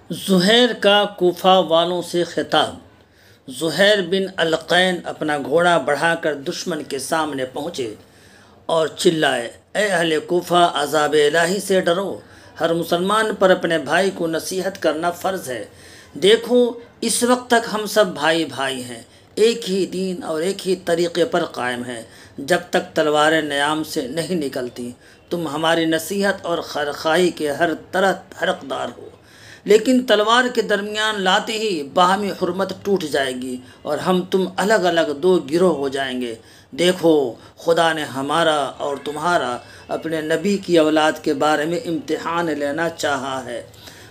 زہیر کا کوفہ والوں سے خطاب۔ زہیر بن القین اپنا گھوڑا بڑھا کر دشمن کے سامنے پہنچے اور چلائے، اے اہل کوفہ، عذاب الہی سے ڈرو۔ ہر مسلمان پر اپنے بھائی کو نصیحت کرنا فرض ہے۔ دیکھو، اس وقت تک ہم سب بھائی بھائی ہیں، ایک ہی دین اور ایک ہی طریقے پر قائم ہیں۔ جب تک تلواریں نیام سے نہیں نکلتی تم ہماری نصیحت اور خیرخواہی کے ہر طرح حقدار ہو، لیکن تلوار کے درمیان لاتے ہی باہمی حرمت ٹوٹ جائے گی اور ہم تم الگ الگ دو گروہ ہو جائیں گے۔ دیکھو، خدا نے ہمارا اور تمہارا اپنے نبی کی اولاد کے بارے میں امتحان لینا چاہا ہے۔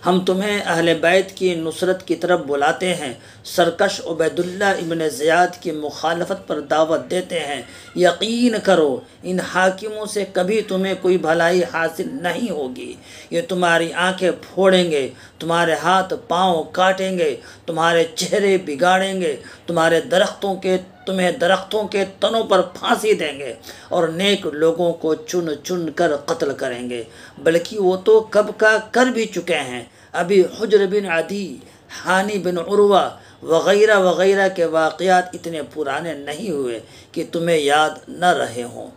ہم تمہیں اہل بیت کی نصرت کی طرف بلاتے ہیں، سرکش عبیداللہ ابن زیاد کی مخالفت پر دعوت دیتے ہیں۔ یقین کرو، ان حاکموں سے کبھی تمہیں کوئی بھلائی حاصل نہیں ہوگی۔ یہ تمہاری آنکھیں پھوڑیں گے، تمہارے ہاتھ پاؤں کاٹیں گے، تمہارے چہرے بگاڑیں گے، تمہیں درختوں کے تنوں پر پھانسی دیں گے اور نیک لوگوں کو چن چن کر قتل کریں گے، بلکہ وہ تو کب کا کر بھی چکے ہیں۔ ابھی حجر بن عدی، ہانی بن عروہ وغیرہ وغیرہ کے واقعات اتنے پرانے نہیں ہوئے کہ تمہیں یاد نہ رہے ہوں۔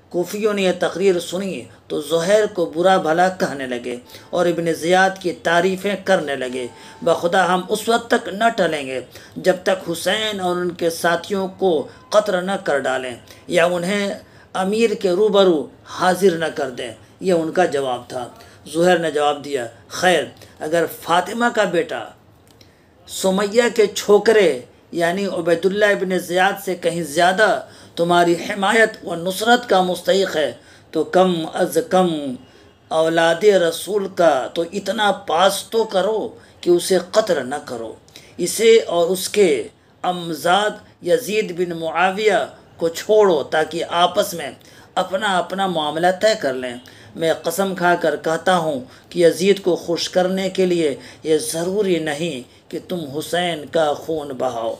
کوفیوں نے یہ تقریر سنی تو زہیر کو برا بھلا کہنے لگے اور ابن زیاد کی تعریفیں کرنے لگے۔ بخدا ہم اس وقت تک نہ ٹلیں گے جب تک حسین اور ان کے ساتھیوں کو قتل نہ کر ڈالیں یا انہیں امیر کے روبرو حاضر نہ کر دیں۔ یہ ان کا جواب تھا۔ زہیر نے جواب دیا، خیر، اگر فاطمہ کا بیٹا سمیہ کے چھوکرے یعنی عبیداللہ ابن زیاد سے کہیں زیادہ تمہاری حمایت و نصرت کا مستحق ہے تو کم از کم اولاد رسول کا تو اتنا پاس تو کرو کہ اسے قتل نہ کرو۔ اسے اور اس کے امزاد یزید بن معاویہ کو چھوڑو تاکہ آپس میں اپنا اپنا معاملہ طے کر لیں۔ میں قسم کھا کر کہتا ہوں کہ یزید کو خوش کرنے کے لیے یہ ضروری نہیں کہ تم حسین کا خون بہاؤ۔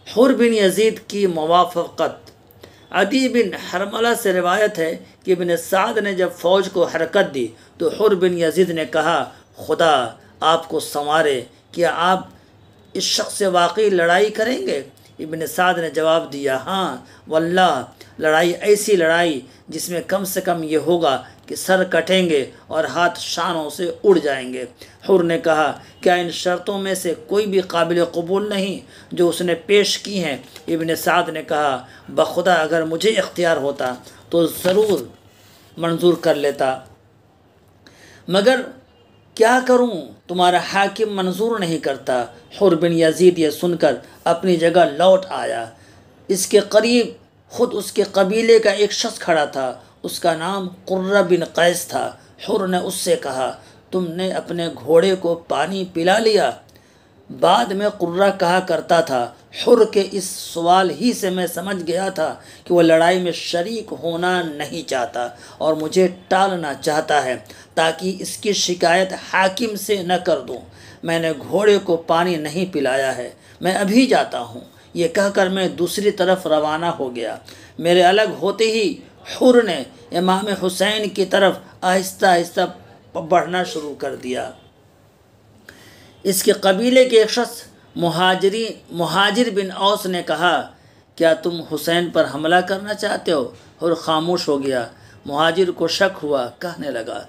حر بن یزید کی موافقت۔ عدی بن حرملہ سے روایت ہے کہ ابن سعد نے جب فوج کو حرکت دی تو حر بن یزید نے کہا، خدا آپ کو سنوارے، کیا آپ اس شخص سے واقعی لڑائی کریں گے؟ ابن سعد نے جواب دیا، ہاں واللہ، لڑائی ایسی لڑائی جس میں کم سے کم یہ ہوگا کہ سر کٹیں گے اور ہاتھ شانوں سے اڑ جائیں گے۔ حر نے کہا، کیا ان شرطوں میں سے کوئی بھی قابل قبول نہیں جو اس نے پیش کی ہیں؟ ابن سعد نے کہا، بخدا اگر مجھے اختیار ہوتا تو ضرور منظور کر لیتا، مگر کیا کروں، تمہارا حاکم منظور نہیں کرتا۔ حر بن یزید یہ سن کر اپنی جگہ لوٹ آیا۔ اس کے قریب خود اس کے قبیلے کا ایک شخص کھڑا تھا، اس کا نام قرہ بن قیس تھا۔ حر نے اس سے کہا، تم نے اپنے گھوڑے کو پانی پلا لیا؟ بعد میں قرہ کہا کرتا تھا، حر کے اس سوال ہی سے میں سمجھ گیا تھا کہ وہ لڑائی میں شریک ہونا نہیں چاہتا اور مجھے ٹالنا چاہتا ہے تاکہ اس کی شکایت حاکم سے نہ کر دوں۔ میں نے گھوڑے کو پانی نہیں پلایا ہے، میں ابھی جاتا ہوں۔ یہ کہہ کر میں دوسری طرف روانہ ہو گیا۔ میرے الگ ہوتے ہی حر نے امام حسین کی طرف آہستہ آہستہ بڑھنا شروع کر دیا۔ اس کے قبیلے کے ایک شخص مہاجر بن اوس نے کہا، کیا تم حسین پر حملہ کرنا چاہتے ہو؟ حر خاموش ہو گیا۔ مہاجر کو شک ہوا، کہنے لگا،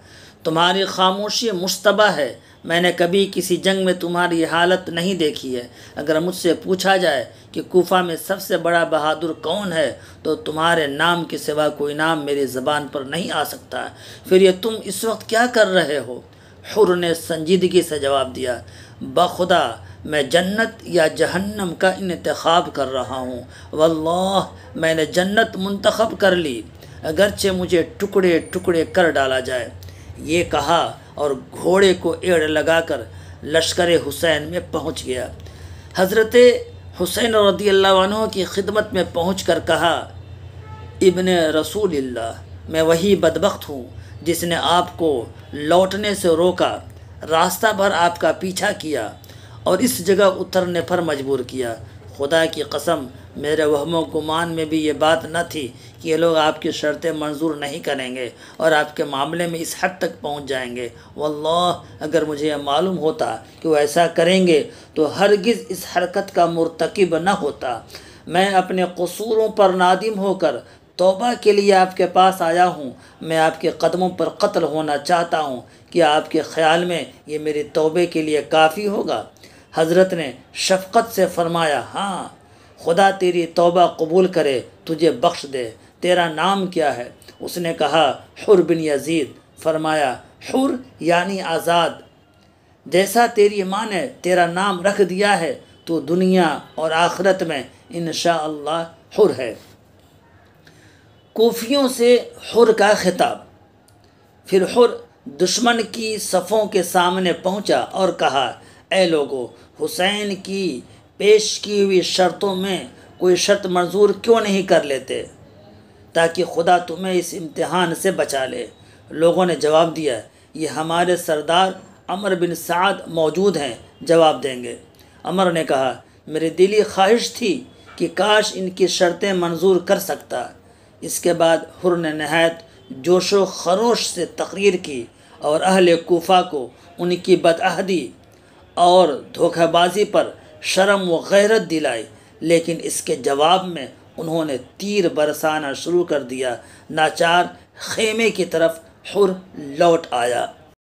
تمہاری خاموشی مشتبہ ہے، میں نے کبھی کسی جنگ میں تمہاری حالت نہیں دیکھی ہے۔ اگر مجھ سے پوچھا جائے کہ کوفہ میں سب سے بڑا بہادر کون ہے تو تمہارے نام کے سوا کوئی نام میری زبان پر نہیں آ سکتا۔ پھر یہ تم اس وقت کیا کر رہے ہو؟ حر نے سنجیدگی سے جواب دیا، بخدا میں جنت یا جہنم کا انتخاب کر رہا ہوں۔ واللہ میں نے جنت منتخب کر لی، اگرچہ مجھے ٹکڑے ٹکڑے کر ڈالا جائے۔ یہ کہا اور گھوڑے کو ایڑ لگا کر لشکر حسین میں پہنچ گیا۔ حضرت حسین رضی اللہ عنہ کی خدمت میں پہنچ کر کہا، ابن رسول اللہ، میں وہی بدبخت ہوں جس نے آپ کو لوٹنے سے روکا، راستہ بھر آپ کا پیچھا کیا اور اس جگہ اترنے پر مجبور کیا۔ خدا کی قسم میرے وہم و گمان میں بھی یہ بات نہ تھی کہ یہ لوگ آپ کی شرطیں منظور نہیں کریں گے اور آپ کے معاملے میں اس حد تک پہنچ جائیں گے۔ واللہ اگر مجھے یہ معلوم ہوتا کہ وہ ایسا کریں گے تو ہرگز اس حرکت کا مرتکب نہ ہوتا۔ میں اپنے قصوروں پر نادم ہو کر توبہ کے لیے آپ کے پاس آیا ہوں۔ میں آپ کے قدموں پر قتل ہونا چاہتا ہوں۔ کیا آپ کے خیال میں یہ میری توبے کے لیے کافی ہوگا؟ حضرت نے شفقت سے فرمایا، ہاں، خدا تیری توبہ قبول کرے، تجھے بخش دے۔ تیرا نام کیا ہے؟ اس نے کہا، حر بن یزید۔ فرمایا، حر یعنی آزاد؟ جیسا تیری ماں نے تیرا نام رکھ دیا ہے تو دنیا اور آخرت میں انشاءاللہ حر ہے۔ کوفیوں سے حر کا خطاب۔ پھر حر دشمن کی صفوں کے سامنے پہنچا اور کہا، اے لوگو، حسین کی پیش کی ہوئی شرطوں میں کوئی شرط منظور کیوں نہیں کر لیتے تاکہ خدا تمہیں اس امتحان سے بچا لے؟ لوگوں نے جواب دیا، یہ ہمارے سردار عمر بن سعد موجود ہیں، جواب دیں گے۔ عمر نے کہا، میری دلی خواہش تھی کہ کاش ان کی شرطیں منظور کر سکتا۔ اس کے بعد حر نے نہایت جوش و خروش سے تقریر کی اور اہل کوفہ کو ان کی بدعہدی اور دھوکہ بازی پر شرم و غیرت دلائی، لیکن اس کے جواب میں انہوں نے تیر برسانا شروع کر دیا۔ ناچار خیمے کی طرف حر لوٹ آیا۔